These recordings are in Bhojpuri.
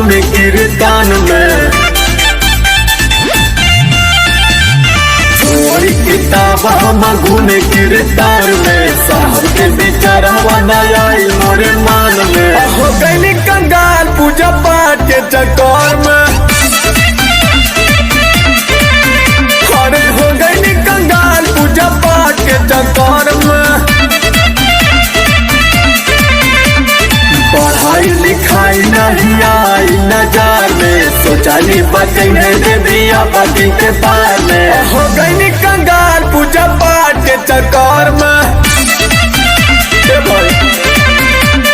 घूमे कीर्तन में। छोड़ी किताब हम घूमे कीर्तन में, साहब के विचारवा नया मोरे मान में। हो गई कंगाल पूजा पाठ के चक्कर में, अरे हो गई कंगाल पूजा पाठ के चक्कर में। पढ़ाई लिखाई नहीं आई नजर में, सोचाली बचे दिया पति के पार में। हो गई कंगाल पूजा पाठ के चक्कर में,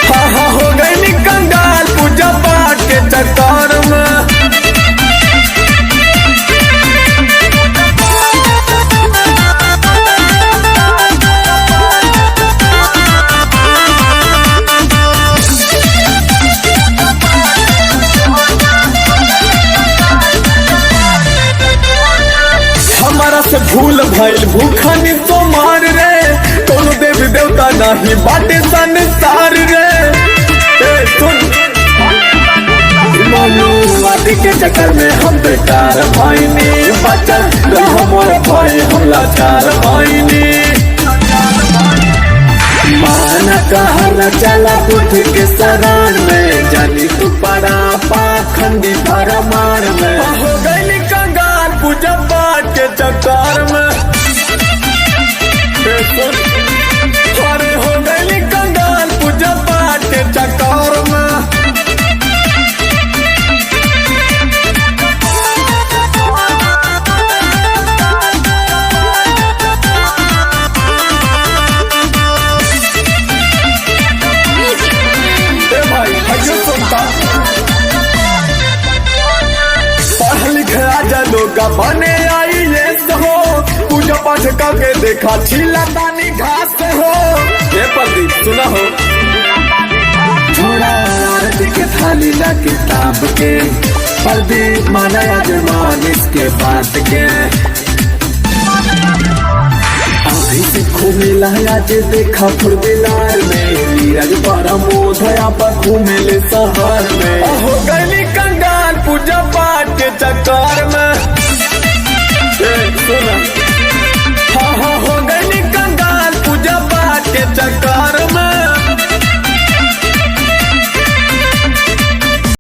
हाँ हाँ हो गई कंगाल पूजा पाठ के चक्कर में। हमारा से भूल भइल भूखनी तो मार रे, कोनो देवी देवता नहीं बाटे संसार रे। सुन मनुवादी के चक्कर में हम बेकार भइनी, बचल हमर भय हम लाचार भइनी। माना कहना चला बुद्ध के शरण में, जानी तू पड़ा पाखंडी भरमार में। हो गई कंगाल पूजा पाठ के चक्कर में, अरे हो गई कंगाल पूजा पाठ के चक्कर में। भाई भैया सुनता पढ़ लिख राजा लोग बने आई हो, पूजा पाठ करके देखा छिला पानी घास हो। ये प्रदीप सुना हो, छोड़ा आरती के थाली ला किताब के, प्रदीप माना अजमान इसके बात के। अभी से घूमे लाया जे देखा फुलबिलार में, नीरज बड़ा मोधया पर घूमे ले शहर में। हो गई कंगाल पूजा पाठ के चक्कर में।